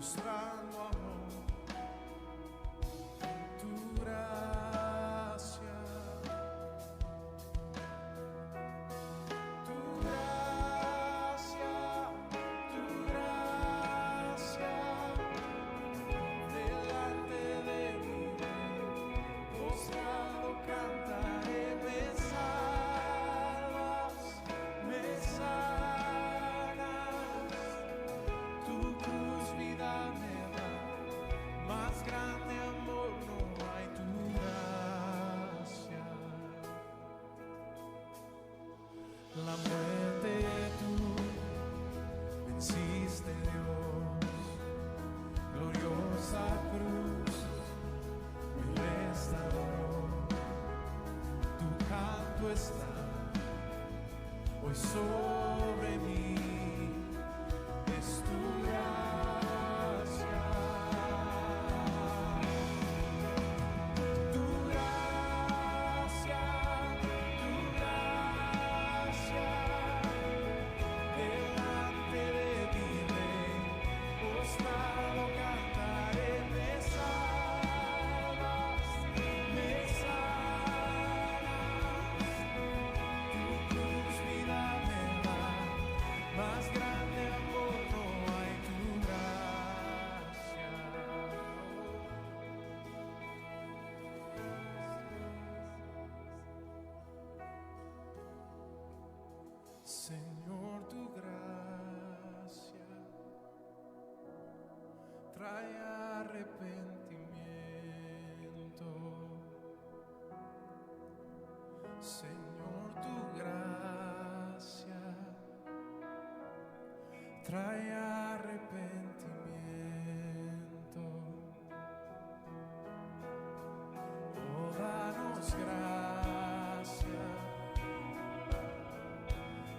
mostrando amor, tu gracia, tu gracia, tu gracia, delante de mí, postrado cantaré, me salvas, me sanas, tu cruz vida me da, más grande amor no hay, tu gracia. La muerte tú venciste, Dios, gloriosa cruz me restauró, tu canto está hoy sobre mí, es tu gracia. Tu gracia, delante de mi rey, postrado cantaré, me salvas, me sanas, tu cruz vida me da, más grande amor no hay, tu gracia. Señor, tu gracia trae arrepentimiento. Señor, tu gracia trae arrepentimiento. Oh, danos gracia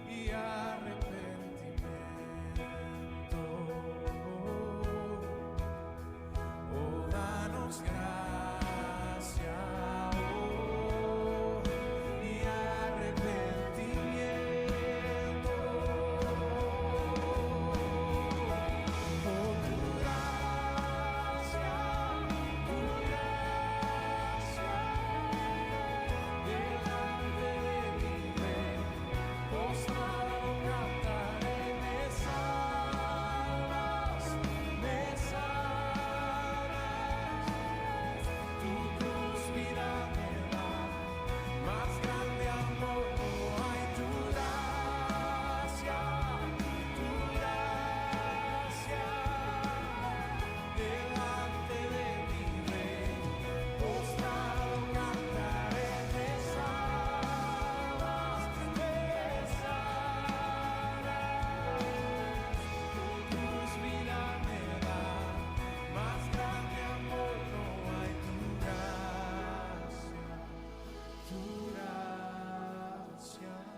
y arrepentimiento. Oh, danos gracia, oh, y arrepentimiento. Oh, tu gracia, delante de mi rey, postrado cantaré, me salvas, me sanas, tu cruz vida me da, más grande amor no hay, tu gracia, delante de mi rey, postrado cantaré, me salvas, me sanas, tu cruz vida me da, más grande amor no hay, tu gracia, oh Señor.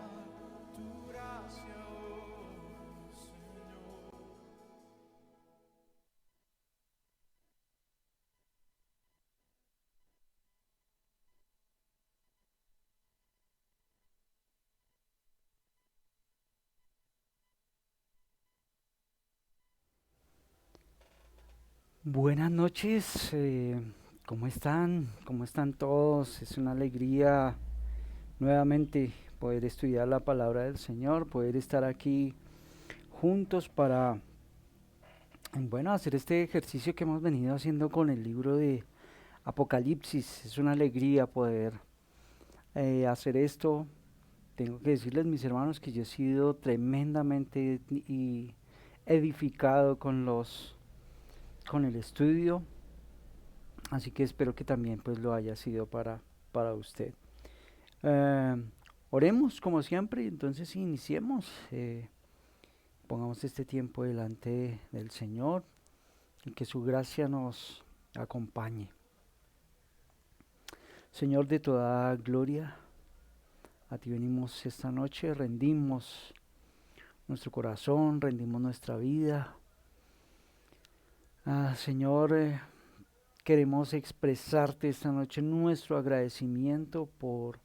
Buenas noches, ¿cómo están? ¿Cómo están todos? Es una alegría nuevamente poder estudiar la palabra del Señor, poder estar aquí juntos para, bueno, hacer este ejercicio que hemos venido haciendo con el libro de Apocalipsis. Es una alegría poder hacer esto. Tengo que decirles, mis hermanos, que yo he sido tremendamente edificado con el estudio. Así que espero que también pues lo haya sido para usted. Eh, Oremos como siempre, entonces iniciemos. Pongamos este tiempo delante del Señor y que su gracia nos acompañe. Señor de toda gloria, a ti venimos esta noche, rendimos nuestro corazón, rendimos nuestra vida. Señor, queremos expresarte esta noche nuestro agradecimiento por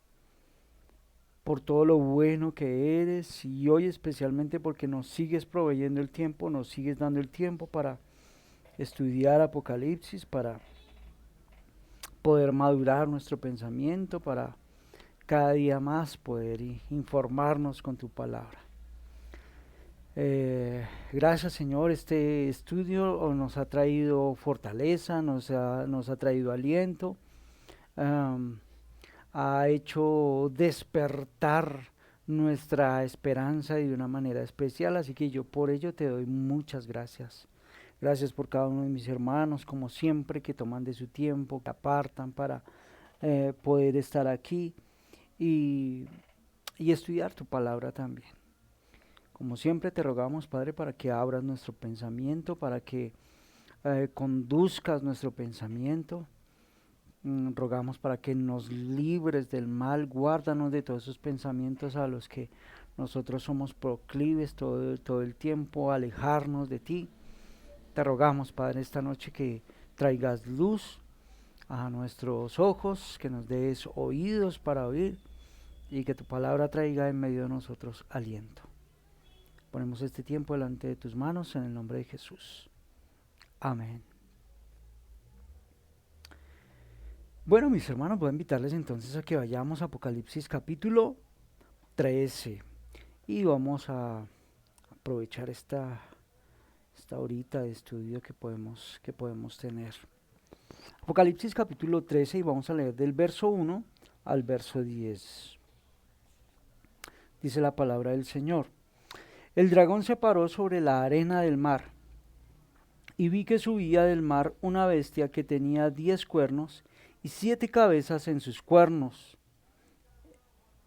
todo lo bueno que eres y hoy especialmente porque nos sigues proveyendo el tiempo, nos sigues dando el tiempo para estudiar Apocalipsis, para poder madurar nuestro pensamiento, para cada día más poder informarnos con tu palabra. Gracias, Señor. Este estudio nos ha traído fortaleza, nos ha traído aliento, um, ha hecho despertar nuestra esperanza de una manera especial, así que yo por ello te doy muchas gracias. Gracias por cada uno de mis hermanos, como siempre, que toman de su tiempo, que apartan para poder estar aquí y, y estudiar tu palabra también. Como siempre te rogamos, Padre, para que abras nuestro pensamiento, para que conduzcas nuestro pensamiento. Rogamos para que nos libres del mal, guárdanos de todos esos pensamientos a los que nosotros somos proclives todo el tiempo, alejarnos de ti. Te rogamos, Padre, esta noche que traigas luz a nuestros ojos, que nos des oídos para oír y que tu palabra traiga en medio de nosotros aliento. Ponemos este tiempo delante de tus manos en el nombre de Jesús. Amén. Bueno, mis hermanos, voy a invitarles entonces a que vayamos a Apocalipsis capítulo 13 y vamos a aprovechar esta horita de estudio que podemos tener. Apocalipsis capítulo 13 y vamos a leer del verso 1 al verso 10. Dice la palabra del Señor. El dragón se paró sobre la arena del mar, y vi que subía del mar una bestia que tenía 10 cuernos y 7 cabezas en sus cuernos.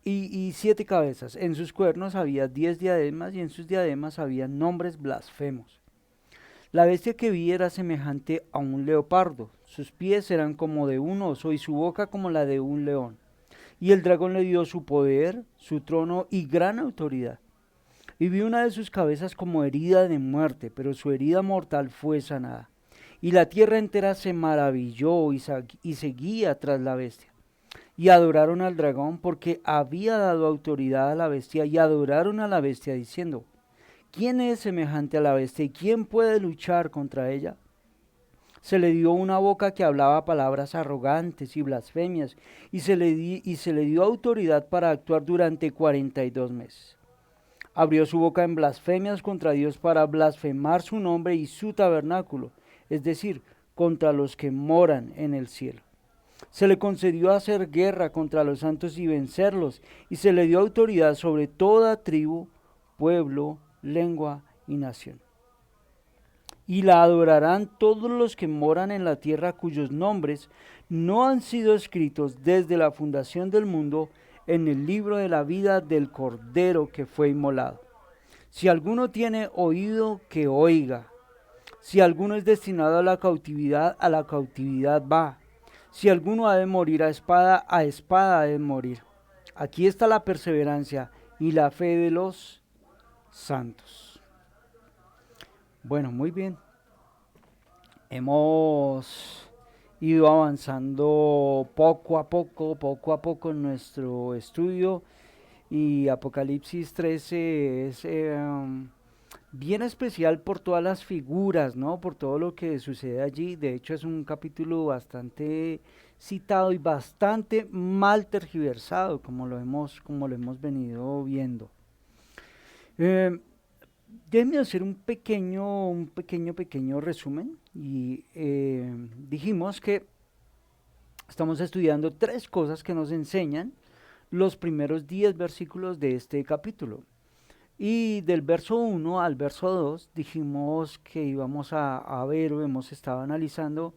Y 7 cabezas. En sus cuernos había 10 diademas y en sus diademas había nombres blasfemos. La bestia que vi era semejante a un leopardo. Sus pies eran como de un oso y su boca como la de un león. Y el dragón le dio su poder, su trono y gran autoridad. Y vi una de sus cabezas como herida de muerte, pero su herida mortal fue sanada. Y la tierra entera se maravilló y seguía tras la bestia. Y adoraron al dragón porque había dado autoridad a la bestia, y adoraron a la bestia diciendo: ¿quién es semejante a la bestia y quién puede luchar contra ella? Se le dio una boca que hablaba palabras arrogantes y blasfemias, y se le dio autoridad para actuar durante 42 meses. Abrió su boca en blasfemias contra Dios para blasfemar su nombre y su tabernáculo, es decir, contra los que moran en el cielo. Se le concedió hacer guerra contra los santos y vencerlos, y se le dio autoridad sobre toda tribu, pueblo, lengua y nación. Y la adorarán todos los que moran en la tierra, cuyos nombres no han sido escritos desde la fundación del mundo en el libro de la vida del Cordero que fue inmolado. Si alguno tiene oído, que oiga. Si alguno es destinado a la cautividad va. Si alguno ha de morir a espada ha de morir. Aquí está la perseverancia y la fe de los santos. Bueno, muy bien. Hemos ido avanzando poco a poco en nuestro estudio, y Apocalipsis 13 es bien especial por todas las figuras, ¿no? Por todo lo que sucede allí. De hecho, es un capítulo bastante citado y bastante mal tergiversado, como lo hemos venido viendo. Déjenme hacer un pequeño resumen. Y dijimos que estamos estudiando 3 cosas que nos enseñan los primeros 10 versículos de este capítulo. Y del verso 1 al verso 2 dijimos que íbamos a ver, o hemos estado analizando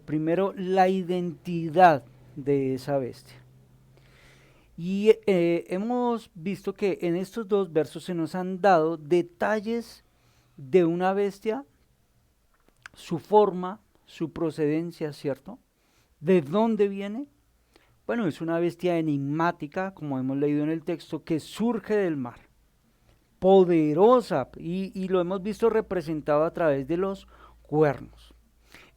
primero la identidad de esa bestia. Y hemos visto que en estos 2 versos se nos han dado detalles de una bestia, su forma, su procedencia, ¿cierto? ¿De dónde viene? Bueno, es una bestia enigmática, como hemos leído en el texto, que surge del mar, poderosa, y lo hemos visto representado a través de los cuernos.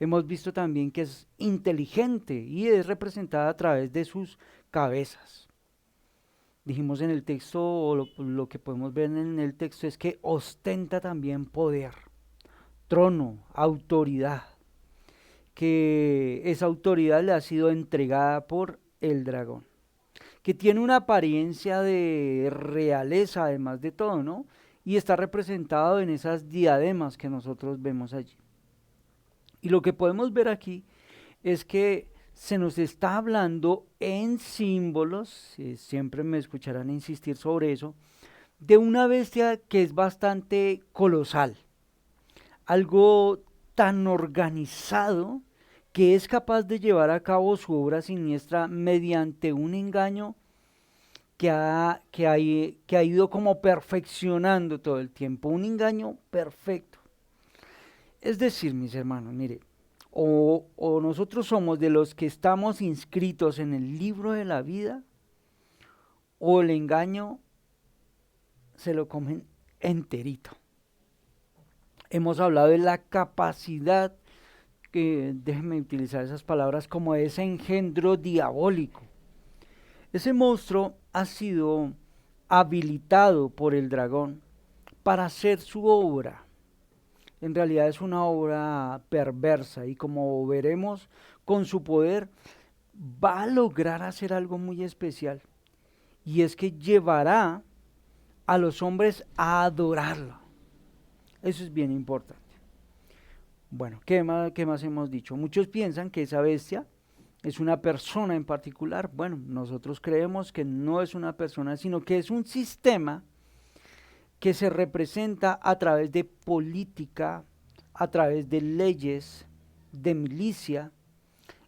Hemos visto también que es inteligente y es representada a través de sus cabezas. Dijimos en el texto, o lo que podemos ver en el texto es que ostenta también poder, trono, autoridad, que esa autoridad le ha sido entregada por el dragón, que tiene una apariencia de realeza además de todo, ¿no? Y está representado en esas diademas que nosotros vemos allí. Y lo que podemos ver aquí es que se nos está hablando en símbolos, siempre me escucharán insistir sobre eso, de una bestia que es bastante colosal, algo tan organizado que es capaz de llevar a cabo su obra siniestra mediante un engaño que ha ido como perfeccionando todo el tiempo, un engaño perfecto. Es decir, mis hermanos, mire, o nosotros somos de los que estamos inscritos en el libro de la vida, o el engaño se lo comen enterito. Hemos hablado de la capacidad, que déjenme utilizar esas palabras, como de ese engendro diabólico. Ese monstruo ha sido habilitado por el dragón para hacer su obra. En realidad es una obra perversa y como veremos, con su poder va a lograr hacer algo muy especial. Y es que llevará a los hombres a adorarlo. Eso es bien importante. Bueno, qué más hemos dicho? Muchos piensan que esa bestia es una persona en particular. Bueno, nosotros creemos que no es una persona, sino que es un sistema que se representa a través de política, a través de leyes, de milicia.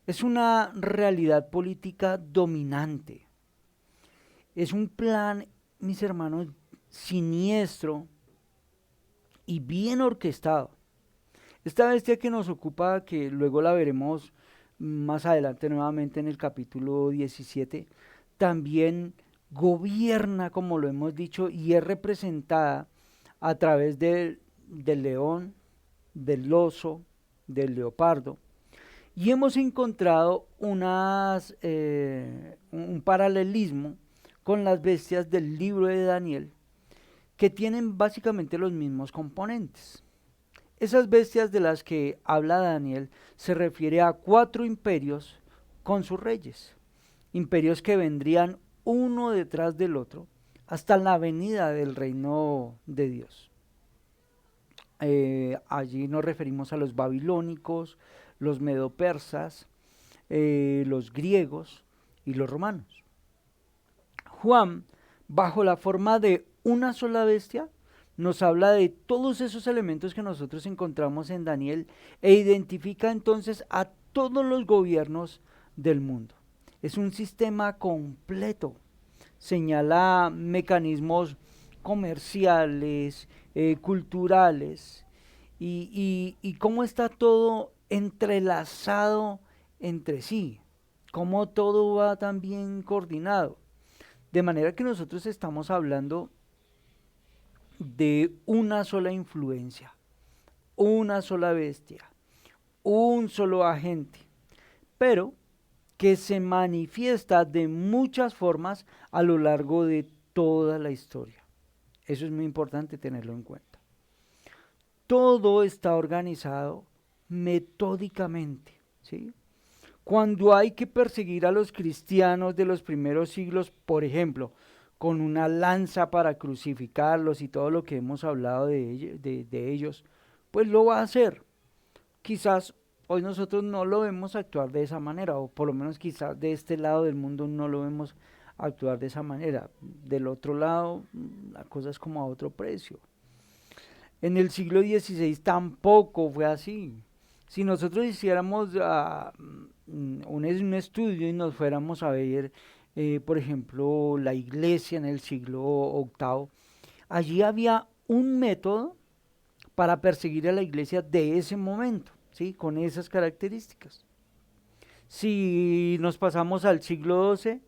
Es una realidad política dominante. Es un plan, mis hermanos, siniestro y bien orquestado. Esta bestia que nos ocupa, que luego la veremos más adelante nuevamente en el capítulo 17, también gobierna, como lo hemos dicho, y es representada a través del león, del oso, del leopardo. Y hemos encontrado un paralelismo con las bestias del libro de Daniel, que tienen básicamente los mismos componentes. Esas bestias de las que habla Daniel se refiere a 4 imperios con sus reyes, imperios que vendrían uno detrás del otro hasta la venida del reino de Dios. Allí nos referimos a los babilónicos, los medopersas, los griegos y los romanos. Juan, bajo la forma de una sola bestia, nos habla de todos esos elementos que nosotros encontramos en Daniel e identifica entonces a todos los gobiernos del mundo. Es un sistema completo, señala mecanismos comerciales, culturales y cómo está todo entrelazado entre sí, cómo todo va tan bien coordinado. De manera que nosotros estamos hablando de una sola influencia, una sola bestia, un solo agente, pero que se manifiesta de muchas formas a lo largo de toda la historia. Eso es muy importante tenerlo en cuenta. Todo está organizado metódicamente, ¿sí? Cuando hay que perseguir a los cristianos de los primeros siglos, por ejemplo, con una lanza para crucificarlos y todo lo que hemos hablado de ellos, pues lo va a hacer. Quizás hoy nosotros no lo vemos actuar de esa manera, o por lo menos quizás de este lado del mundo no lo vemos actuar de esa manera. Del otro lado, la cosa es como a otro precio. En el siglo XVI tampoco fue así. Si nosotros hiciéramos un estudio y nos fuéramos a ver, por ejemplo, la iglesia en el siglo VIII, allí había un método para perseguir a la iglesia de ese momento, ¿sí? Con esas características. Si nos pasamos al siglo XII,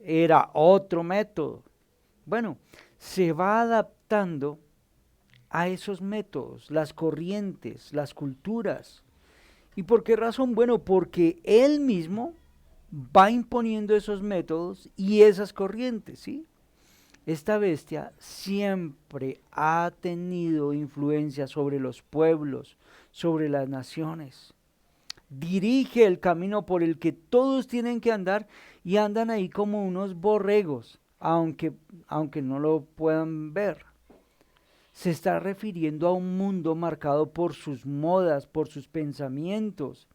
era otro método. Bueno, se va adaptando a esos métodos, las corrientes, las culturas. ¿Y por qué razón? Bueno, porque él mismo va imponiendo esos métodos y esas corrientes, ¿sí? esta bestia siempre ha tenido influencia sobre los pueblos, sobre las naciones. Dirige el camino por el que todos tienen que andar y andan ahí como unos borregos, aunque no lo puedan ver. Se está refiriendo a un mundo marcado por sus modas, por sus pensamientos,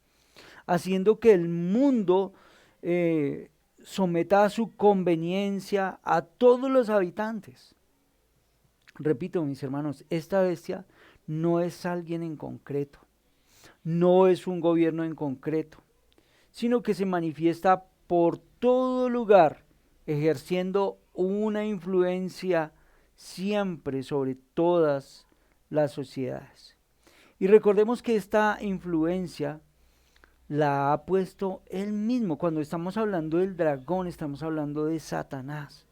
haciendo que el mundo someta a su conveniencia a todos los habitantes. Repito, mis hermanos, esta bestia no es alguien en concreto, no es un gobierno en concreto, sino que se manifiesta por todo lugar, ejerciendo una influencia siempre sobre todas las sociedades. Y recordemos que esta influencia la ha puesto él mismo. Cuando estamos hablando del dragón, estamos hablando de Satanás.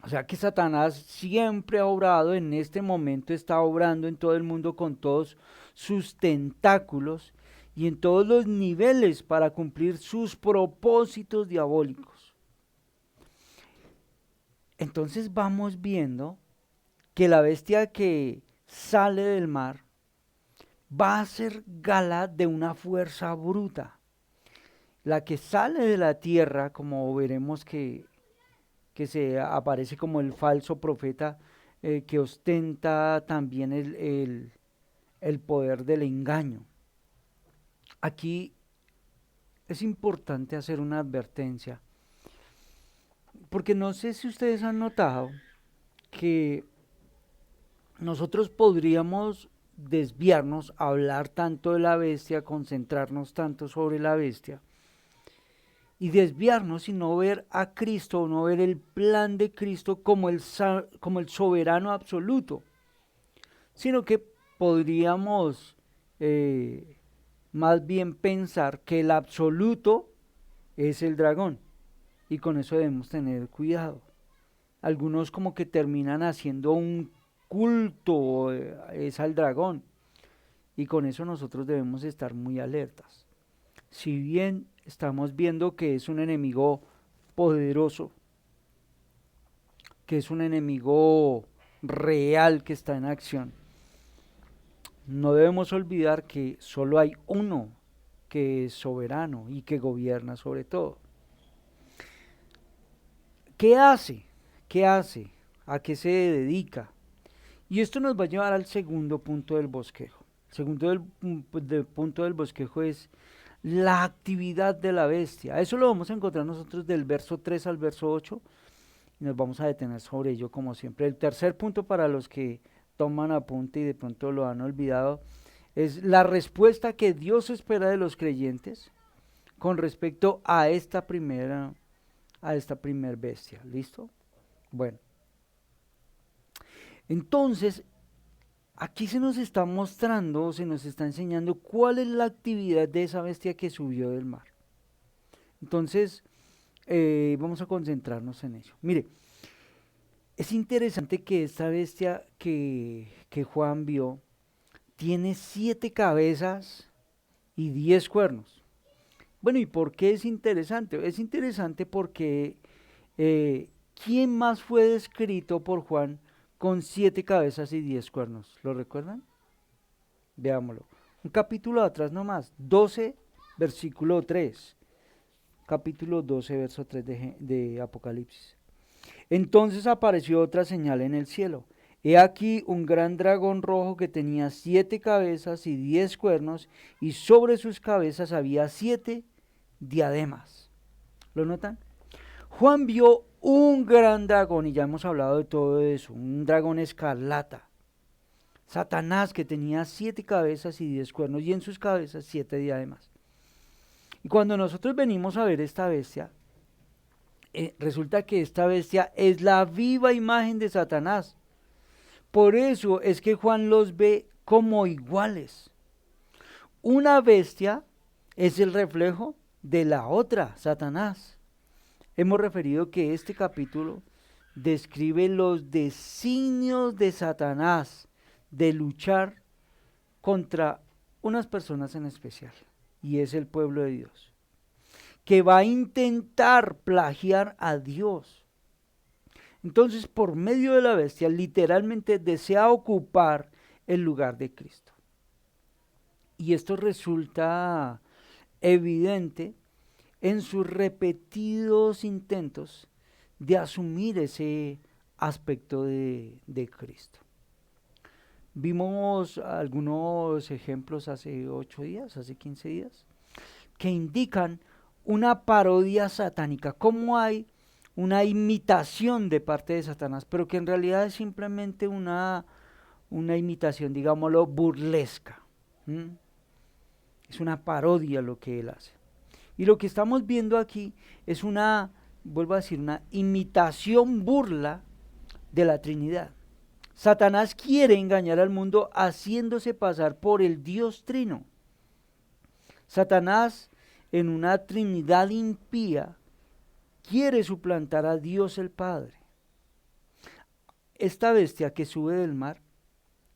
O sea que Satanás siempre ha obrado, en este momento está obrando en todo el mundo con todos sus tentáculos y en todos los niveles para cumplir sus propósitos diabólicos. Entonces vamos viendo que la bestia que sale del mar va a ser gala de una fuerza bruta. La que sale de la tierra, como veremos que se aparece como el falso profeta, que ostenta también el poder del engaño. Aquí es importante hacer una advertencia, porque no sé si ustedes han notado que nosotros podríamos desviarnos, hablar tanto de la bestia, concentrarnos tanto sobre la bestia, y desviarnos y no ver a Cristo, no ver el plan de Cristo como el soberano absoluto, sino que podríamos más bien pensar que el absoluto es el dragón, y con eso debemos tener cuidado. Algunos como que terminan haciendo un culto es al dragón, y con eso nosotros debemos estar muy alertas. Si bien estamos viendo que es un enemigo poderoso, que es un enemigo real que está en acción, no debemos olvidar que solo hay uno que es soberano y que gobierna sobre todo. ¿Qué hace? ¿Qué hace? ¿A qué se dedica? Y esto nos va a llevar al segundo punto del bosquejo. El segundo punto del bosquejo es la actividad de la bestia. Eso lo vamos a encontrar nosotros del verso 3 al verso 8 y nos vamos a detener sobre ello como siempre. El tercer punto, para los que toman apunte y de pronto lo han olvidado, es la respuesta que Dios espera de los creyentes con respecto a esta primera bestia. ¿Listo? Bueno. Entonces, aquí se nos está mostrando, se nos está enseñando cuál es la actividad de esa bestia que subió del mar. Entonces, vamos a concentrarnos en ello. Mire, es interesante que esta bestia que Juan vio tiene 7 cabezas y 10 cuernos. Bueno, ¿y por qué es interesante? Es interesante porque ¿quién más fue descrito por Juan con 7 cabezas y 10 cuernos? ¿Lo recuerdan? Veámoslo. Un capítulo atrás nomás, 12, versículo 3. Capítulo 12, verso 3 de Apocalipsis. Entonces apareció otra señal en el cielo. He aquí un gran dragón rojo que tenía 7 cabezas y 10 cuernos, y sobre sus cabezas había 7 diademas. ¿Lo notan? Juan vio un gran dragón, y ya hemos hablado de todo eso, un dragón escarlata. Satanás, que tenía 7 cabezas y 10 cuernos, y en sus cabezas 7 diademas. Y cuando nosotros venimos a ver esta bestia, resulta que esta bestia es la viva imagen de Satanás. Por eso es que Juan los ve como iguales. Una bestia es el reflejo de la otra, Satanás. Hemos referido que este capítulo describe los designios de Satanás de luchar contra unas personas en especial, y es el pueblo de Dios, que va a intentar plagiar a Dios. Entonces, por medio de la bestia, literalmente desea ocupar el lugar de Cristo. Y esto resulta evidente en sus repetidos intentos de asumir ese aspecto de Cristo. Vimos algunos ejemplos hace 8 días, hace 15 días, que indican una parodia satánica, cómo hay una imitación de parte de Satanás, pero que en realidad es simplemente una imitación, digámoslo, burlesca. ¿Mm? Es una parodia lo que él hace. Y lo que estamos viendo aquí es una, vuelvo a decir, una imitación burla de la Trinidad. Satanás quiere engañar al mundo haciéndose pasar por el Dios Trino. Satanás, en una Trinidad impía, quiere suplantar a Dios el Padre. Esta bestia que sube del mar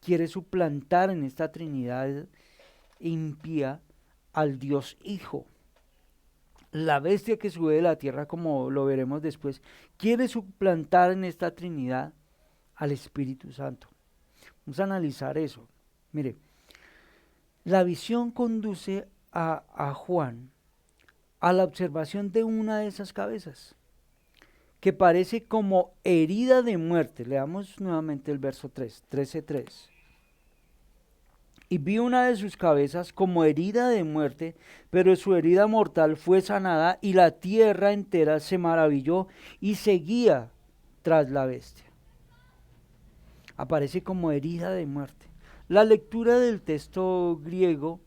quiere suplantar en esta Trinidad impía al Dios Hijo. La bestia que sube de la tierra, como lo veremos después, quiere suplantar en esta Trinidad al Espíritu Santo. Vamos a analizar eso. Mire, la visión conduce a Juan a la observación de una de esas cabezas, que parece como herida de muerte. Leamos nuevamente el verso 13:3. Y vi una de sus cabezas como herida de muerte, pero su herida mortal fue sanada, y la tierra entera se maravilló y seguía tras la bestia. Aparece como herida de muerte. La lectura del texto griego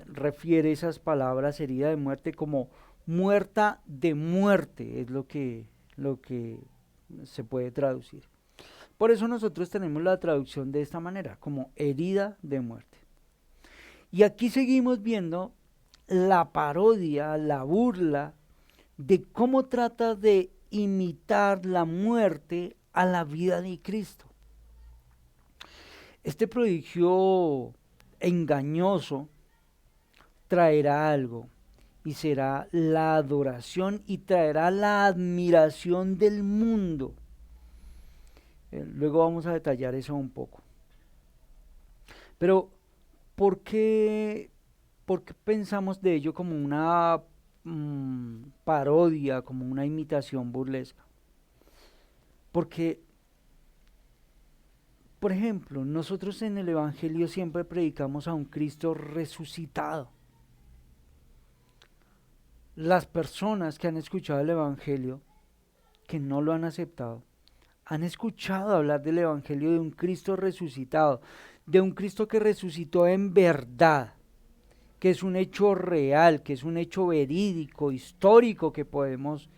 refiere esas palabras, herida de muerte, como muerta de muerte, es lo que se puede traducir. Por eso nosotros tenemos la traducción de esta manera, como herida de muerte. Y aquí seguimos viendo la parodia, la burla de cómo trata de imitar la muerte a la vida de Cristo. Este prodigio engañoso traerá algo, y será la adoración y traerá la admiración del mundo. Luego vamos a detallar eso un poco. Pero, ¿por qué pensamos de ello como una parodia, como una imitación burlesca? Porque, por ejemplo, nosotros en el Evangelio siempre predicamos a un Cristo resucitado. Las personas que han escuchado el Evangelio, que no lo han aceptado, han escuchado hablar del Evangelio de un Cristo resucitado, de un Cristo que resucitó en verdad, que es un hecho real, que es un hecho verídico, histórico que podemos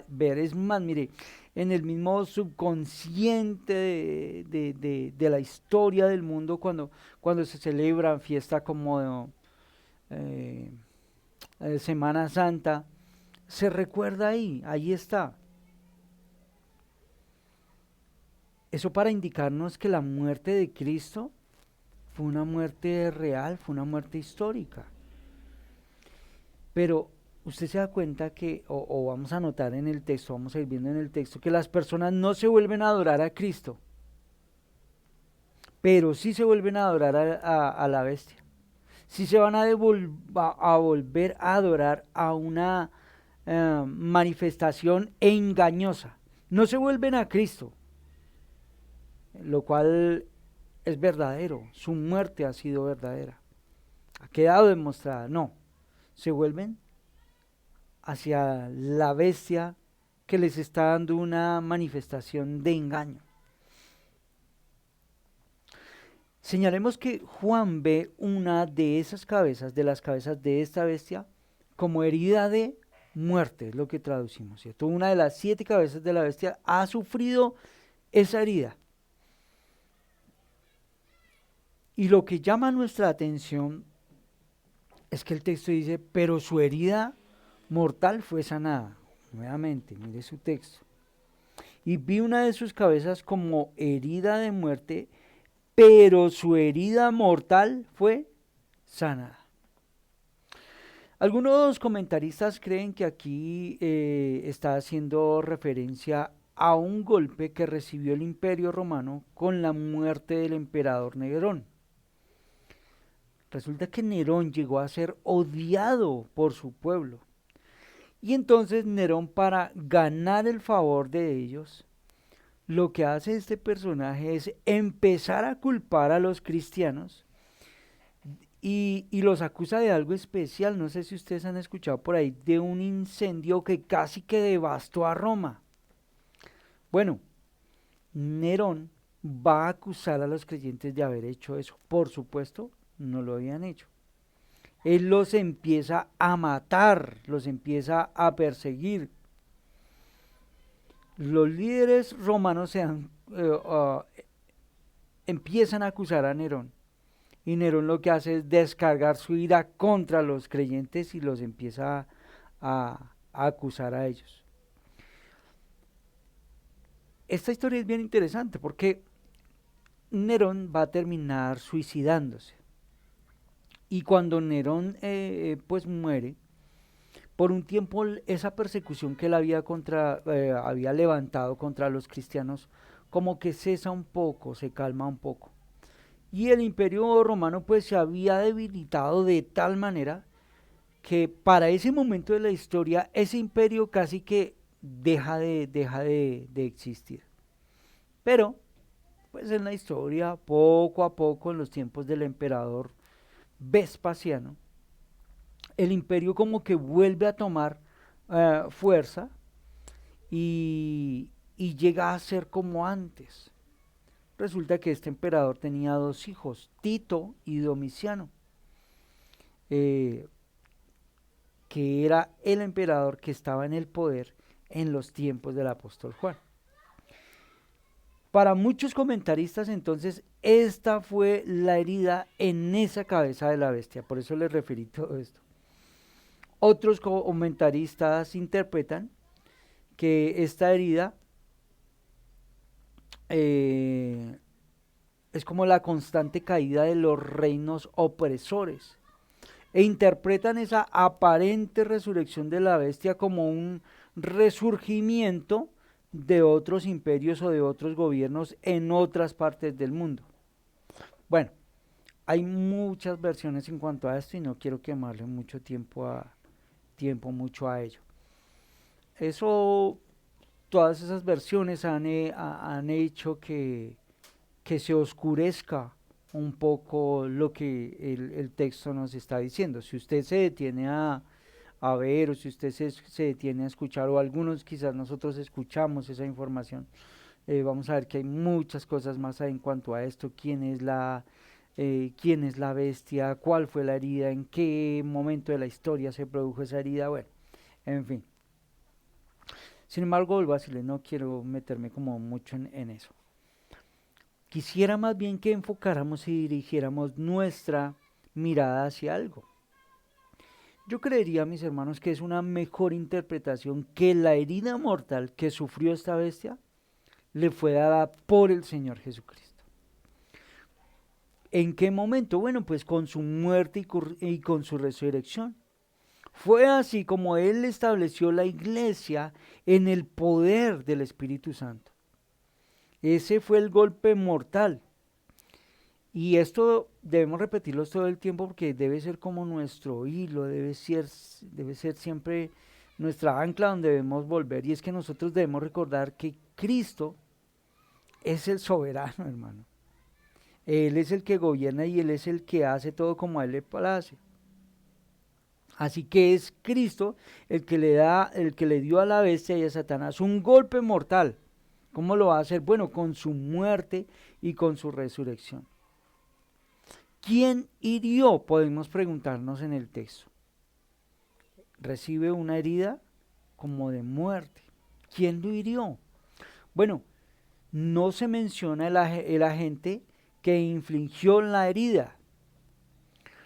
ver. Es más, mire, en el mismo subconsciente de la historia del mundo, cuando se celebra fiesta como Semana Santa, se recuerda ahí está. Eso para indicarnos que la muerte de Cristo fue una muerte real, fue una muerte histórica. Pero usted se da cuenta que, o vamos a notar en el texto, vamos a ir viendo en el texto, que las personas no se vuelven a adorar a Cristo, pero sí se vuelven a adorar a la bestia. Sí se van a volver a adorar a una manifestación engañosa. No se vuelven a Cristo, lo cual es verdadero, su muerte ha sido verdadera, ha quedado demostrada. No, se vuelven hacia la bestia que les está dando una manifestación de engaño. Señalemos que Juan ve una de esas cabezas, de las cabezas de esta bestia, como herida de muerte, es lo que traducimos, ¿cierto? Una de las 7 cabezas de la bestia ha sufrido esa herida. Y lo que llama nuestra atención es que el texto dice, pero su herida mortal fue sanada. Nuevamente, mire su texto. Y vi una de sus cabezas como herida de muerte, pero su herida mortal fue sanada. Algunos comentaristas creen que aquí está haciendo referencia a un golpe que recibió el Imperio Romano con la muerte del emperador Nerón. Resulta que Nerón llegó a ser odiado por su pueblo. Y entonces Nerón, para ganar el favor de ellos, lo que hace este personaje es empezar a culpar a los cristianos y los acusa de algo especial. No sé si ustedes han escuchado por ahí de un incendio que casi que devastó a Roma. Bueno, Nerón va a acusar a los creyentes de haber hecho eso. Por supuesto, no lo habían hecho. Él los empieza a matar, los empieza a perseguir. Los líderes romanos empiezan a acusar a Nerón. Y Nerón lo que hace es descargar su ira contra los creyentes y los empieza a acusar a ellos. Esta historia es bien interesante porque Nerón va a terminar suicidándose. Y cuando Nerón pues muere, por un tiempo esa persecución que él había levantado contra los cristianos, como que cesa un poco, se calma un poco. Y el Imperio Romano pues se había debilitado de tal manera que para ese momento de la historia ese imperio casi que deja de existir. Pero pues en la historia, poco a poco, en los tiempos del emperador Vespasiano, el imperio como que vuelve a tomar fuerza y llega a ser como antes. Resulta que este emperador tenía dos hijos, Tito y Domiciano, eh, que era el emperador que estaba en el poder en los tiempos del apóstol Juan. Para muchos comentaristas, entonces, esta fue la herida en esa cabeza de la bestia, por eso les referí todo esto. Otros comentaristas interpretan que esta herida es como la constante caída de los reinos opresores e interpretan esa aparente resurrección de la bestia como un resurgimiento de otros imperios o de otros gobiernos en otras partes del mundo. Bueno, hay muchas versiones en cuanto a esto y no quiero quemarle mucho tiempo a ello. Eso, todas esas versiones han hecho que se oscurezca un poco lo que el texto nos está diciendo. Si usted se detiene a ver o si usted se detiene a escuchar o algunos quizás nosotros escuchamos esa información, vamos a ver que hay muchas cosas más en cuanto a esto, quién es la bestia, cuál fue la herida, en qué momento de la historia se produjo esa herida, bueno, en fin. Sin embargo, vuelvo a decirle, no quiero meterme como mucho en eso. Quisiera más bien que enfocáramos y dirigiéramos nuestra mirada hacia algo. Yo creería, mis hermanos, que es una mejor interpretación que la herida mortal que sufrió esta bestia le fue dada por el Señor Jesucristo. ¿En qué momento? Bueno, pues con su muerte y con su resurrección. Fue así como Él estableció la iglesia en el poder del Espíritu Santo. Ese fue el golpe mortal. Y esto debemos repetirlo todo el tiempo porque debe ser como nuestro hilo, debe ser siempre nuestra ancla donde debemos volver. Y es que nosotros debemos recordar que Cristo es el soberano, hermano. Él es el que gobierna y Él es el que hace todo como a Él le place. Así que es Cristo el que le dio a la bestia y a Satanás un golpe mortal. ¿Cómo lo va a hacer? Bueno, con su muerte y con su resurrección. ¿Quién hirió? Podemos preguntarnos en el texto. Recibe una herida como de muerte. ¿Quién lo hirió? Bueno, no se menciona el agente que infligió la herida.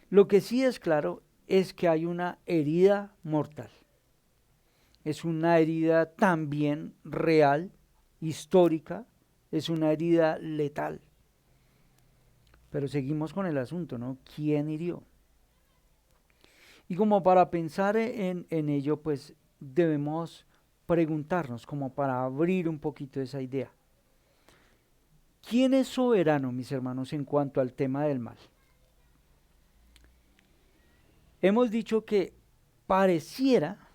Lo que sí es claro es que hay una herida mortal. Es una herida también real, histórica, es una herida letal. Pero seguimos con el asunto, ¿no? ¿Quién hirió? Y como para pensar en ello, pues debemos preguntarnos, como para abrir un poquito esa idea. ¿Quién es soberano, mis hermanos, en cuanto al tema del mal? Hemos dicho que pareciera,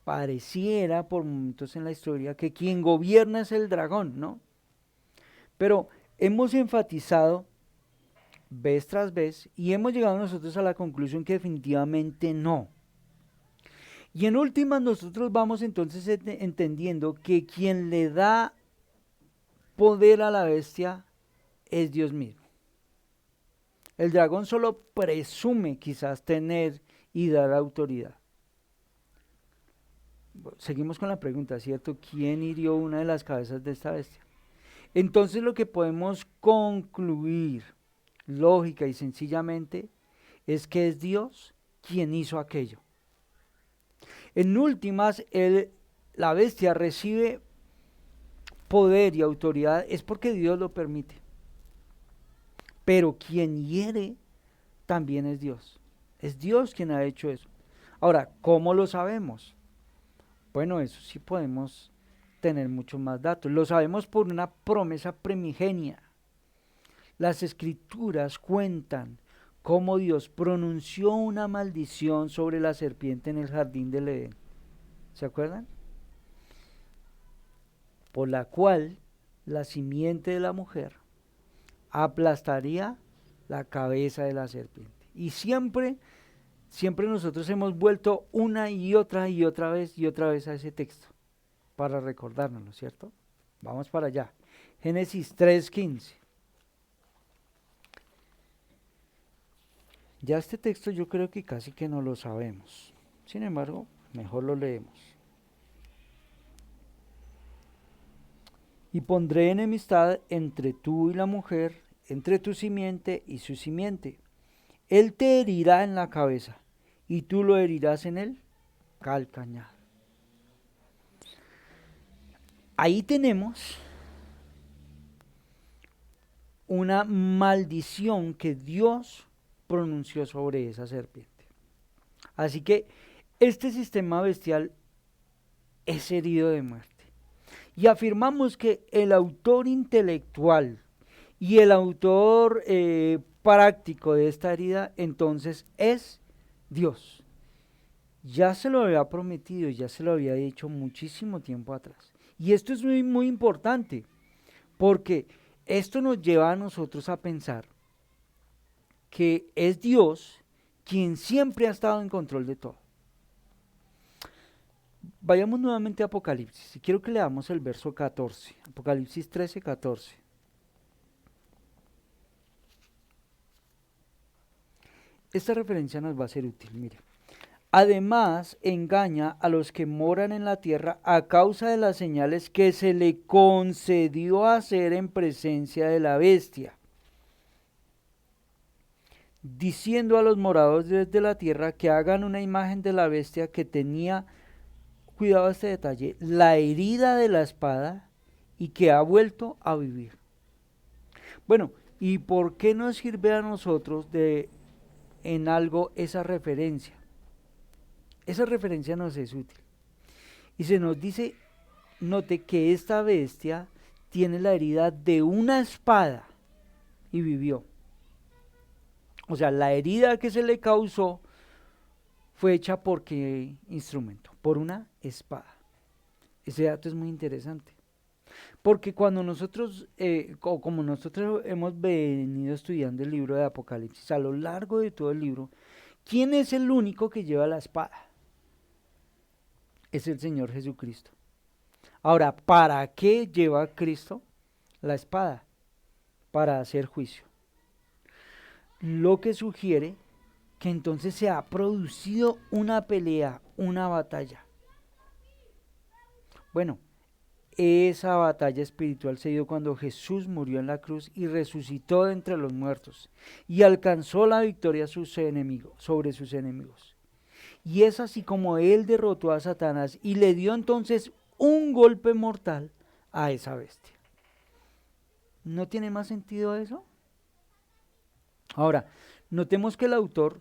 pareciera por momentos en la historia que quien gobierna es el dragón, ¿no? Pero hemos enfatizado vez tras vez y hemos llegado nosotros a la conclusión que definitivamente no. Y en últimas nosotros vamos entonces entendiendo que quien le da poder a la bestia es Dios mismo. El dragón solo presume quizás tener y dar autoridad. Seguimos con la pregunta, ¿cierto? ¿Quién hirió una de las cabezas de esta bestia? Entonces lo que podemos concluir, lógica y sencillamente, es que es Dios quien hizo aquello. En últimas, la bestia recibe poder y autoridad es porque Dios lo permite. Pero quien hiere también es Dios. Es Dios quien ha hecho eso. Ahora, ¿cómo lo sabemos? Bueno, eso sí podemos tener muchos más datos. Lo sabemos por una promesa primigenia. Las escrituras cuentan cómo Dios pronunció una maldición sobre la serpiente en el jardín del Edén. ¿Se acuerdan? Por la cual la simiente de la mujer aplastaría la cabeza de la serpiente. Y siempre nosotros hemos vuelto una y otra vez a ese texto para recordárnoslo, ¿cierto? Vamos para allá. Génesis 3:15. Ya este texto yo creo que casi que no lo sabemos. Sin embargo, mejor lo leemos. Y pondré enemistad entre tú y la mujer, entre tu simiente y su simiente. Él te herirá en la cabeza, y tú lo herirás en el calcañar. Ahí tenemos una maldición que Dios pronunció sobre esa serpiente. Así que este sistema bestial es herido de muerte. Y afirmamos que el autor intelectual y el autor práctico de esta herida entonces es Dios. Ya se lo había prometido, ya se lo había dicho muchísimo tiempo atrás. Y esto es muy, muy importante, porque esto nos lleva a nosotros a pensar que es Dios quien siempre ha estado en control de todo. Vayamos nuevamente a Apocalipsis y quiero que leamos el verso 14, Apocalipsis 13:14. Esta referencia nos va a ser útil, mire. Además, engaña a los que moran en la tierra a causa de las señales que se le concedió hacer en presencia de la bestia, diciendo a los moradores de la tierra que hagan una imagen de la bestia que tenía, cuidado a este detalle, la herida de la espada y que ha vuelto a vivir. Bueno, ¿y por qué nos sirve a nosotros en algo esa referencia? Esa referencia nos es útil. Y se nos dice, note que esta bestia tiene la herida de una espada y vivió. O sea, la herida que se le causó fue hecha por qué instrumento, por una espada. Ese dato es muy interesante. Porque cuando nosotros, como nosotros hemos venido estudiando el libro de Apocalipsis, a lo largo de todo el libro, ¿quién es el único que lleva la espada? Es el Señor Jesucristo. Ahora, ¿para qué lleva Cristo la espada? Para hacer juicio. Lo que sugiere que entonces se ha producido una pelea, una batalla. Bueno, esa batalla espiritual se dio cuando Jesús murió en la cruz y resucitó de entre los muertos y alcanzó la victoria sobre sus enemigos. Y es así como él derrotó a Satanás y le dio entonces un golpe mortal a esa bestia. ¿No tiene más sentido eso? Ahora, notemos que el autor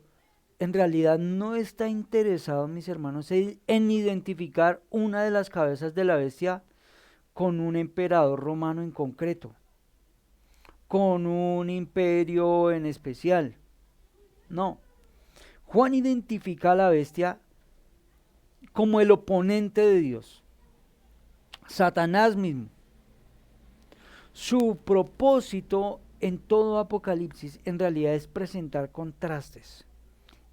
en realidad no está interesado, mis hermanos, en identificar una de las cabezas de la bestia con un emperador romano en concreto, con un imperio en especial. No. Juan identifica a la bestia como el oponente de Dios, Satanás mismo. Su propósito en todo Apocalipsis en realidad es presentar contrastes.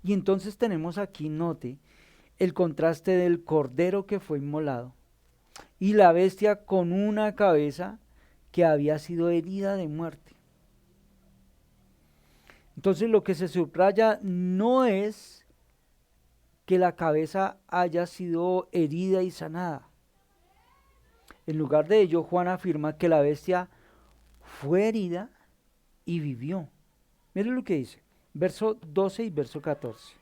Y entonces tenemos aquí, note, el contraste del cordero que fue inmolado y la bestia con una cabeza que había sido herida de muerte. Entonces lo que se subraya no es que la cabeza haya sido herida y sanada. En lugar de ello, Juan afirma que la bestia fue herida y vivió. Miren lo que dice, verso 12 y verso 14.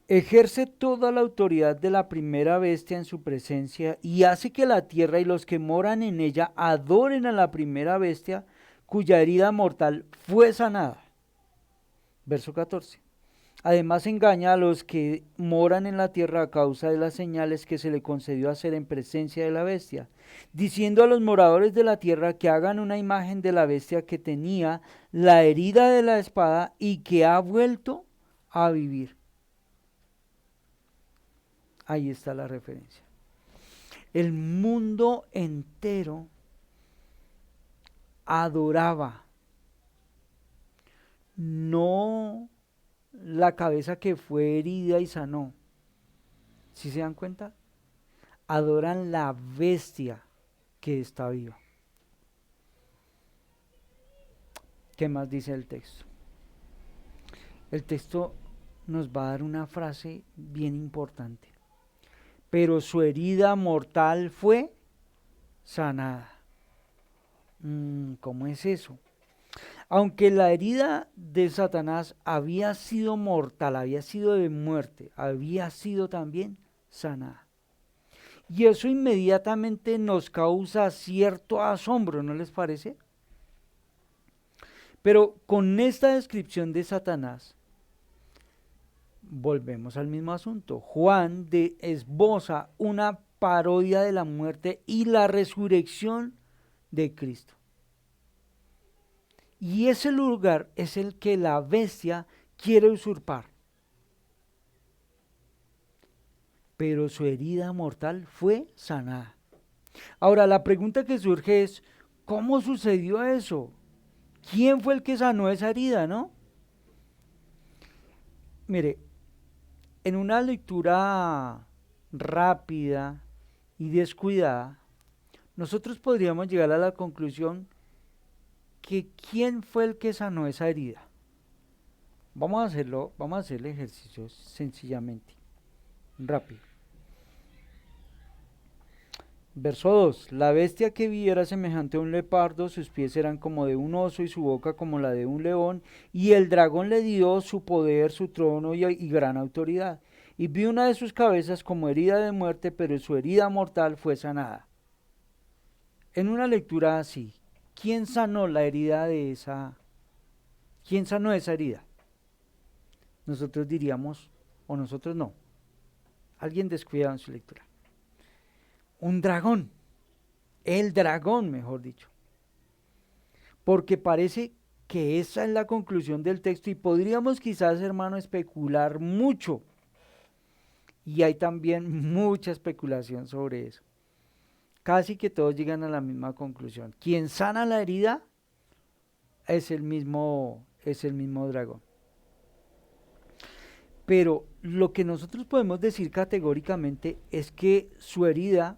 Ejerce toda la autoridad de la primera bestia en su presencia y hace que la tierra y los que moran en ella adoren a la primera bestia cuya herida mortal fue sanada. Verso 14. Además engaña a los que moran en la tierra a causa de las señales que se le concedió hacer en presencia de la bestia, diciendo a los moradores de la tierra que hagan una imagen de la bestia que tenía la herida de la espada y que ha vuelto a vivir. Ahí está la referencia. El mundo entero adoraba, no la cabeza que fue herida y sanó. ¿Sí se dan cuenta? Adoran la bestia que está viva. ¿Qué más dice el texto? El texto nos va a dar una frase bien importante. Pero su herida mortal fue sanada. ¿Cómo es eso? Aunque la herida de Satanás había sido mortal, había sido de muerte, había sido también sanada. Y eso inmediatamente nos causa cierto asombro, ¿no les parece? Pero con esta descripción de Satanás, volvemos al mismo asunto. Juan esboza una parodia de la muerte y la resurrección de Cristo. Y ese lugar es el que la bestia quiere usurpar. Pero su herida mortal fue sanada. Ahora, la pregunta que surge es, ¿cómo sucedió eso? ¿Quién fue el que sanó esa herida, no? Mire, en una lectura rápida y descuidada, nosotros podríamos llegar a la conclusión que ¿quién fue el que sanó esa herida? Vamos a hacer el ejercicio sencillamente, rápido. Verso 2. La bestia que vi era semejante a un leopardo, sus pies eran como de un oso y su boca como la de un león, y el dragón le dio su poder, su trono y gran autoridad. Y vi una de sus cabezas como herida de muerte, pero su herida mortal fue sanada. En una lectura así, ¿quién sanó la herida de esa? ¿Quién sanó esa herida? Nosotros diríamos, o nosotros no. Alguien descuidado en su lectura. Un dragón. El dragón, mejor dicho. Porque parece que esa es la conclusión del texto y podríamos quizás, hermano, especular mucho. Y hay también mucha especulación sobre eso. Casi que todos llegan a la misma conclusión. Quien sana la herida es el mismo dragón. Pero lo que nosotros podemos decir categóricamente es que su herida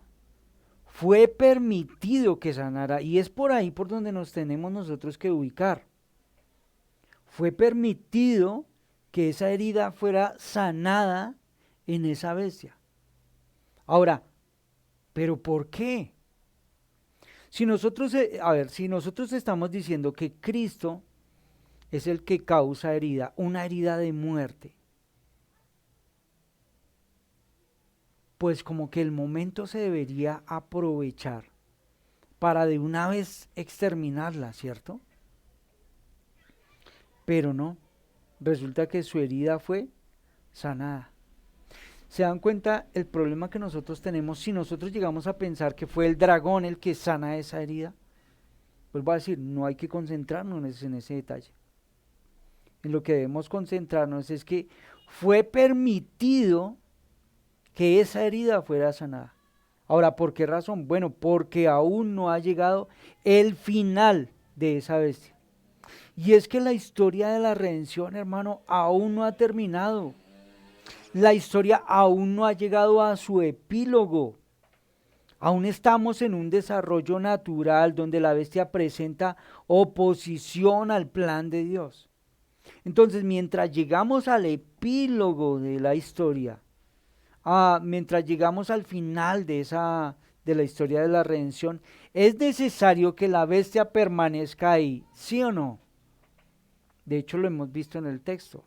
fue permitido que sanara, y es por ahí por donde nos tenemos nosotros que ubicar. Fue permitido que esa herida fuera sanada en esa bestia. Ahora, ¿pero por qué? Si nosotros estamos diciendo que Cristo es el que causa herida, una herida de muerte, pues como que el momento se debería aprovechar para de una vez exterminarla, ¿cierto? pero no, resulta que su herida fue sanada. ¿Se dan cuenta el problema que nosotros tenemos si nosotros llegamos a pensar que fue el dragón el que sana esa herida? Vuelvo a decir, no hay que concentrarnos en ese detalle. En lo que debemos concentrarnos es que fue permitido que esa herida fuera sanada. Ahora, ¿por qué razón? Bueno, porque aún no ha llegado el final de esa bestia. Y es que la historia de la redención, hermano, aún no ha terminado. La historia aún no ha llegado a su epílogo. Aún estamos en un desarrollo natural donde la bestia presenta oposición al plan de Dios. Entonces, mientras llegamos al epílogo de la historia, mientras llegamos al final de la historia de la redención, es necesario que la bestia permanezca ahí, ¿sí o no? De hecho, lo hemos visto en el texto.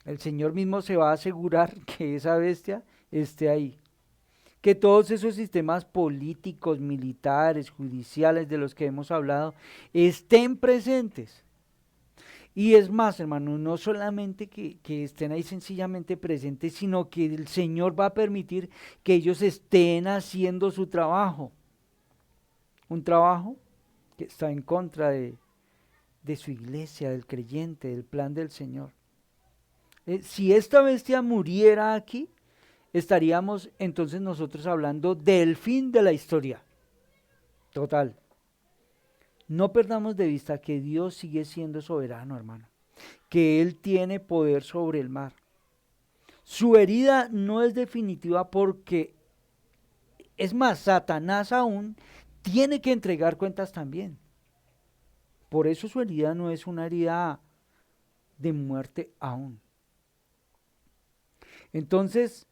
El Señor mismo se va a asegurar que esa bestia esté ahí. Que todos esos sistemas políticos, militares, judiciales de los que hemos hablado, estén presentes. Y es más, hermano, no solamente que estén ahí sencillamente presentes, sino que el Señor va a permitir que ellos estén haciendo su trabajo. Un trabajo que está en contra de su iglesia, del creyente, del plan del Señor. Si esta bestia muriera aquí, estaríamos entonces nosotros hablando del fin de la historia. Total. No perdamos de vista que Dios sigue siendo soberano, hermano. Que Él tiene poder sobre el mar. Su herida no es definitiva porque, es más, Satanás aún tiene que entregar cuentas también. Por eso su herida no es una herida de muerte aún. Entonces,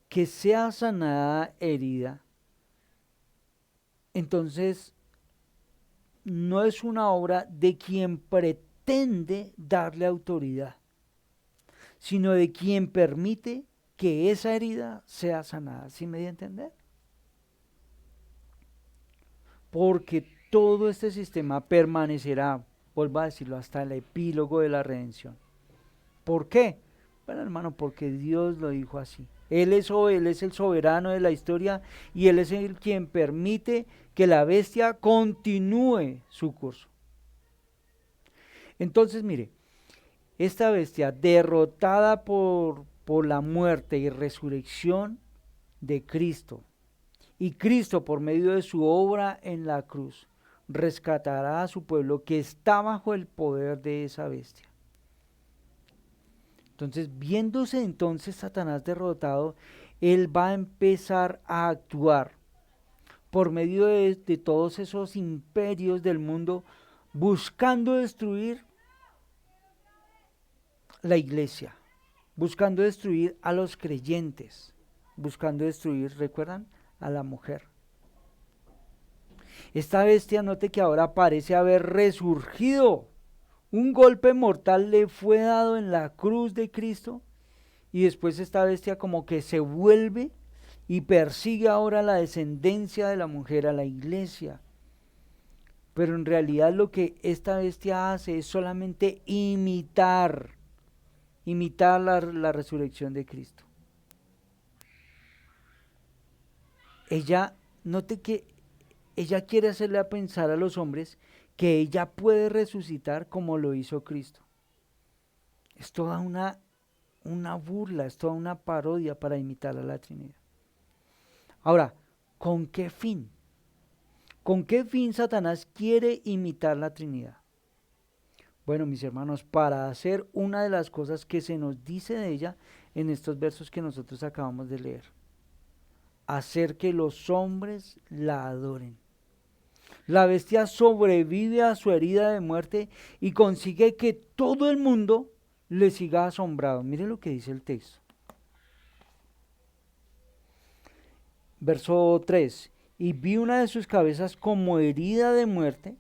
que sea sanada herida, entonces no es una obra de quien pretende darle autoridad, sino de quien permite que esa herida sea sanada. ¿Sí me di a entender? Porque todo este sistema permanecerá, vuelvo a decirlo, hasta el epílogo de la redención. ¿Por qué? Bueno, hermano, porque Dios lo dijo así. Él es el soberano de la historia y Él es el quien permite que la bestia continúe su curso. Entonces, mire, esta bestia derrotada por la muerte y resurrección de Cristo, y Cristo por medio de su obra en la cruz, rescatará a su pueblo que está bajo el poder de esa bestia. Entonces, viéndose entonces Satanás derrotado, él va a empezar a actuar por medio de todos esos imperios del mundo, buscando destruir la iglesia, buscando destruir a los creyentes, buscando destruir, ¿recuerdan?, a la mujer. Esta bestia, note que ahora parece haber resurgido. Un golpe mortal le fue dado en la cruz de Cristo y después esta bestia como que se vuelve y persigue ahora la descendencia de la mujer, a la iglesia. Pero en realidad lo que esta bestia hace es solamente imitar la resurrección de Cristo. Ella, note que ella quiere hacerle a pensar a los hombres que ella puede resucitar como lo hizo Cristo. Es toda una burla, es toda una parodia para imitar a la Trinidad. Ahora, ¿con qué fin? ¿Con qué fin Satanás quiere imitar la Trinidad? Bueno, mis hermanos, para hacer una de las cosas que se nos dice de ella en estos versos que nosotros acabamos de leer. Hacer que los hombres la adoren. La bestia sobrevive a su herida de muerte y consigue que todo el mundo le siga asombrado. Mire lo que dice el texto. Verso 3. Y vi una de sus cabezas como herida de muerte,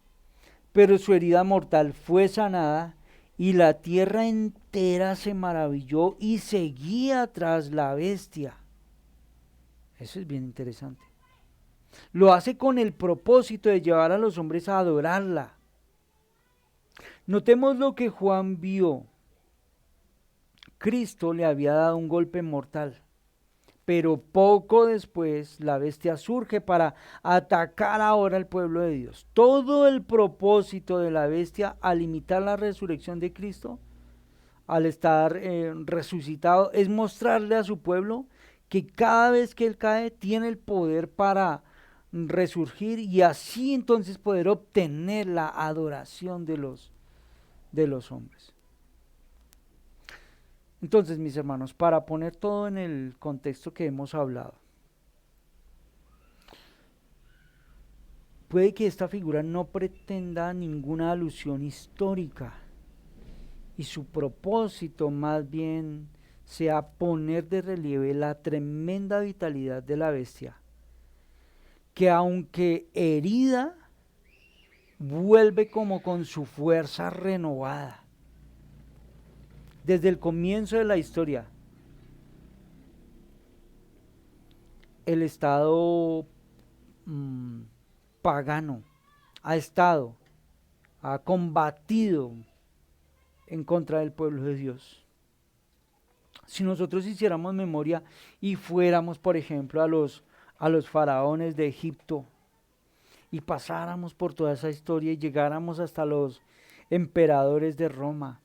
pero su herida mortal fue sanada, y la tierra entera se maravilló y seguía tras la bestia. Eso es bien interesante. Lo hace con el propósito de llevar a los hombres a adorarla. Notemos lo que Juan vio. Cristo le había dado un golpe mortal, pero poco después la bestia surge para atacar ahora al pueblo de Dios. Todo el propósito de la bestia al imitar la resurrección de Cristo, al estar resucitado, es mostrarle a su pueblo que cada vez que él cae tiene el poder para resurgir y así entonces poder obtener la adoración de los hombres. Entonces, mis hermanos, para poner todo en el contexto que hemos hablado, puede que esta figura no pretenda ninguna alusión histórica y su propósito más bien sea poner de relieve la tremenda vitalidad de la bestia, que aunque herida, vuelve como con su fuerza renovada. Desde el comienzo de la historia, el estado pagano ha combatido en contra del pueblo de Dios. Si nosotros hiciéramos memoria y fuéramos, por ejemplo, a los faraones de Egipto y pasáramos por toda esa historia y llegáramos hasta los emperadores de Roma,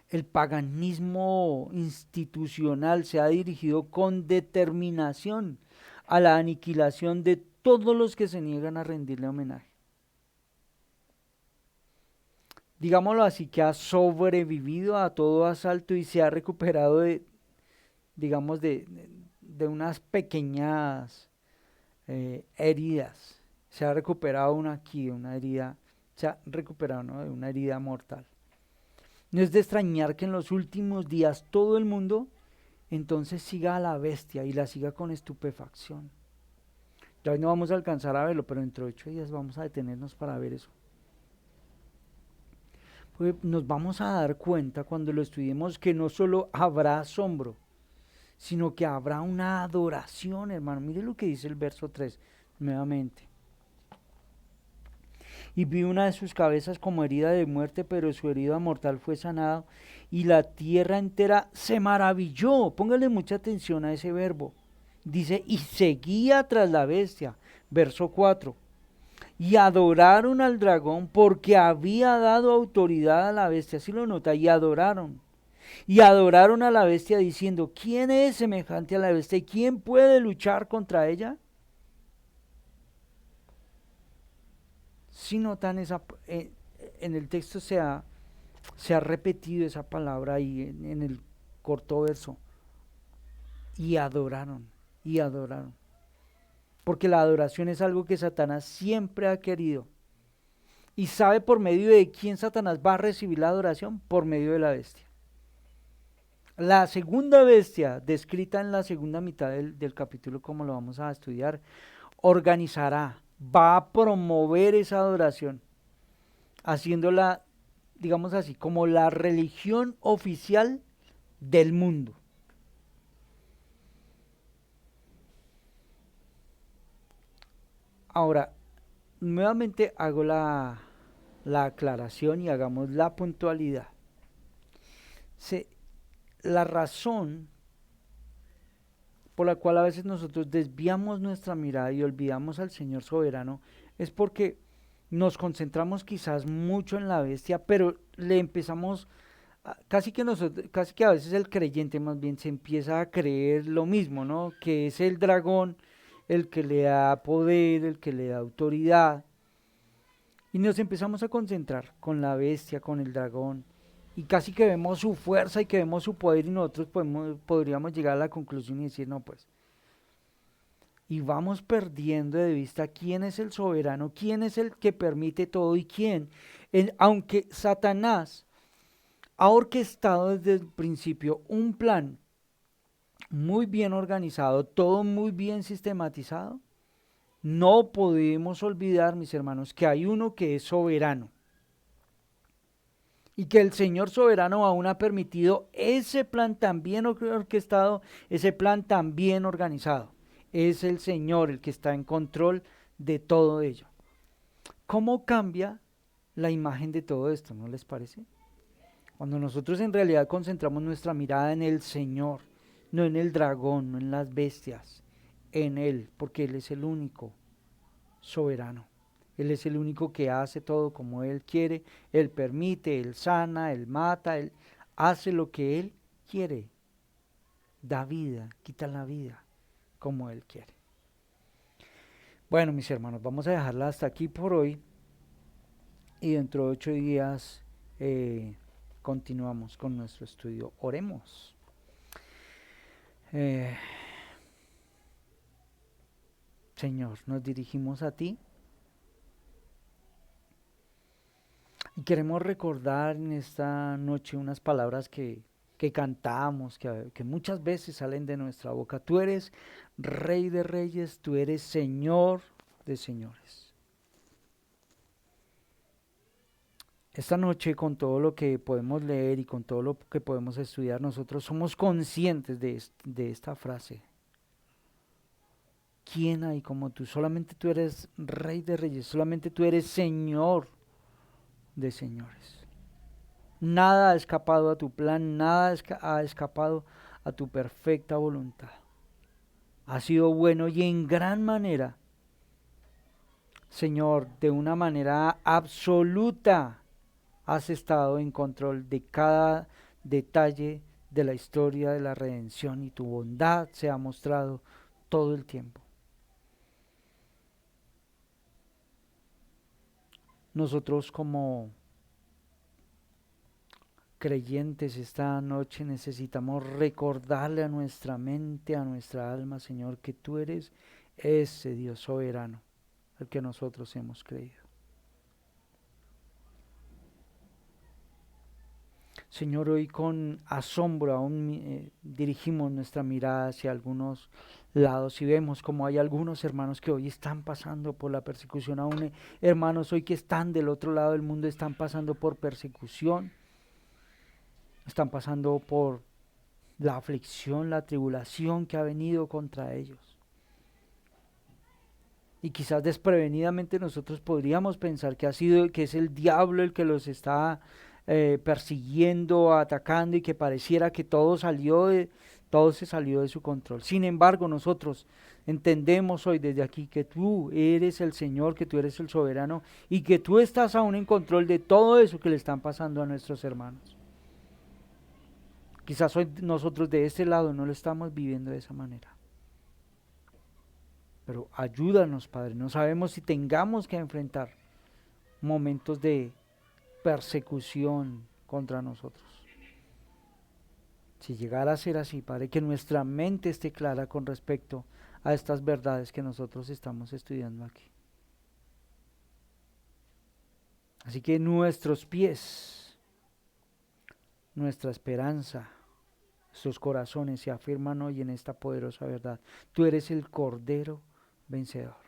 el paganismo institucional se ha dirigido con determinación a la aniquilación de todos los que se niegan a rendirle homenaje. Digámoslo así, que ha sobrevivido a todo asalto y se ha recuperado de unas pequeñas heridas. Se ha recuperado una herida, se ha recuperado, ¿no?, de una herida mortal. No es de extrañar que en los últimos días todo el mundo entonces siga a la bestia y la siga con estupefacción. Ya hoy no vamos a alcanzar a verlo, pero dentro de 8 días vamos a detenernos para ver eso. Porque nos vamos a dar cuenta cuando lo estudiemos que no solo habrá asombro, sino que habrá una adoración, hermano. Mire lo que dice el verso 3 nuevamente. Y vi una de sus cabezas como herida de muerte, pero su herida mortal fue sanada, y la tierra entera se maravilló. Póngale mucha atención a ese verbo. Dice, y seguía tras la bestia. Verso 4. Y adoraron al dragón porque había dado autoridad a la bestia. ¿Sí lo nota? Y adoraron. Y adoraron a la bestia diciendo, ¿quién es semejante a la bestia y quién puede luchar contra ella? Si notan en el texto se ha repetido esa palabra ahí en el corto verso. Y adoraron, y adoraron. Porque la adoración es algo que Satanás siempre ha querido. ¿Y sabe por medio de quién Satanás va a recibir la adoración? Por medio de la bestia. La segunda bestia, descrita en la segunda mitad del capítulo, como lo vamos a estudiar, organizará, va a promover esa adoración, haciéndola, digamos así, como la religión oficial del mundo. Ahora, nuevamente hago la aclaración y hagamos la puntualidad. La razón por la cual a veces nosotros desviamos nuestra mirada y olvidamos al Señor soberano es porque nos concentramos quizás mucho en la bestia, pero le empezamos, casi que a veces el creyente más bien se empieza a creer lo mismo, ¿no? Que es el dragón el que le da poder, el que le da autoridad, y nos empezamos a concentrar con la bestia, con el dragón, y casi que vemos su fuerza y que vemos su poder y nosotros podríamos llegar a la conclusión y decir, no pues, y vamos perdiendo de vista quién es el soberano, quién es el que permite todo y quién, aunque Satanás ha orquestado desde el principio un plan muy bien organizado, todo muy bien sistematizado, no podemos olvidar, mis hermanos, que hay uno que es soberano. Y que el Señor soberano aún ha permitido ese plan tan bien orquestado, ese plan tan bien organizado. Es el Señor el que está en control de todo ello. ¿Cómo cambia la imagen de todo esto, ¿no les parece? Cuando nosotros en realidad concentramos nuestra mirada en el Señor, no en el dragón, no en las bestias, en Él, porque Él es el único soberano. Él es el único que hace todo como Él quiere, Él permite, Él sana, Él mata, Él hace lo que Él quiere, da vida, quita la vida como Él quiere. Bueno, mis hermanos, vamos a dejarla hasta aquí por hoy y dentro de 8 días continuamos con nuestro estudio. Oremos. Eh, Señor, nos dirigimos a ti y queremos recordar en esta noche unas palabras que cantamos, que muchas veces salen de nuestra boca. Tú eres Rey de Reyes, tú eres Señor de Señores. Esta noche, con todo lo que podemos leer y con todo lo que podemos estudiar, nosotros somos conscientes de esta frase. ¿Quién hay como tú? Solamente tú eres Rey de Reyes, solamente tú eres Señor de señores. Nada ha escapado a tu plan, nada ha escapado a tu perfecta voluntad. Ha sido bueno y en gran manera, Señor, de una manera absoluta, has estado en control de cada detalle de la historia de la redención y tu bondad se ha mostrado todo el tiempo. Nosotros como creyentes esta noche necesitamos recordarle a nuestra mente, a nuestra alma, Señor, que tú eres ese Dios soberano al que nosotros hemos creído. Señor, hoy con asombro aún dirigimos nuestra mirada hacia algunos lados y vemos como hay algunos hermanos que hoy están pasando por la persecución, aún hermanos hoy que están del otro lado del mundo están pasando por persecución, están pasando por la aflicción, la tribulación que ha venido contra ellos. Y quizás desprevenidamente nosotros podríamos pensar que es el diablo el que los está persiguiendo, atacando y que pareciera que todo se salió de su control. Sin embargo, nosotros entendemos hoy desde aquí que tú eres el Señor, que tú eres el soberano y que tú estás aún en control de todo eso que le están pasando a nuestros hermanos. Quizás hoy nosotros de este lado no lo estamos viviendo de esa manera. Pero ayúdanos, Padre. No sabemos si tengamos que enfrentar momentos de persecución contra nosotros. Si llegara a ser así, Padre, que nuestra mente esté clara con respecto a estas verdades que nosotros estamos estudiando aquí. Así que nuestros pies, nuestra esperanza, nuestros corazones se afirman hoy en esta poderosa verdad. Tú eres el Cordero vencedor.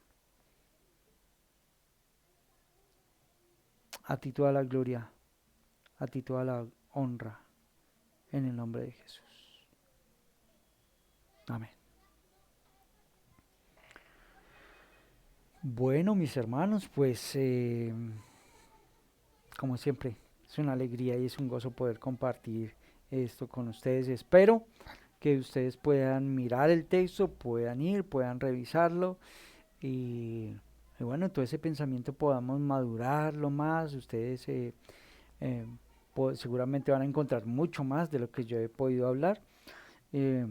A ti toda la gloria, a ti toda la honra, en el nombre de Jesús. Amén. Bueno, mis hermanos, pues como siempre, es una alegría y es un gozo poder compartir esto con ustedes. Espero que ustedes puedan mirar el texto, puedan revisarlo y bueno, todo ese pensamiento podamos madurarlo más. Ustedes eh, seguramente van a encontrar mucho más de lo que yo he podido hablar eh,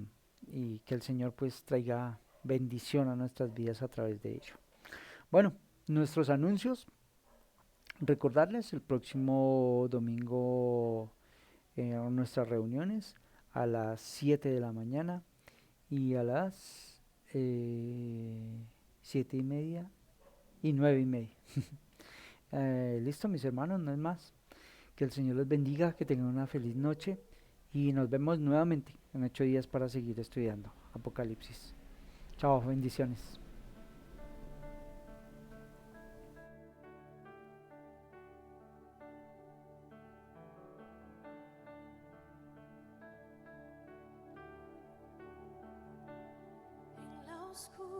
y que el Señor pues traiga bendición a nuestras vidas a través de ello. Bueno, nuestros anuncios, recordarles el próximo domingo nuestras reuniones a las 7 de la mañana y a las 7:30 y 9:30. Listo, mis hermanos, no es más. Que el Señor los bendiga, que tengan una feliz noche y nos vemos nuevamente en 8 días para seguir estudiando Apocalipsis. Chao, bendiciones. En la oscuridad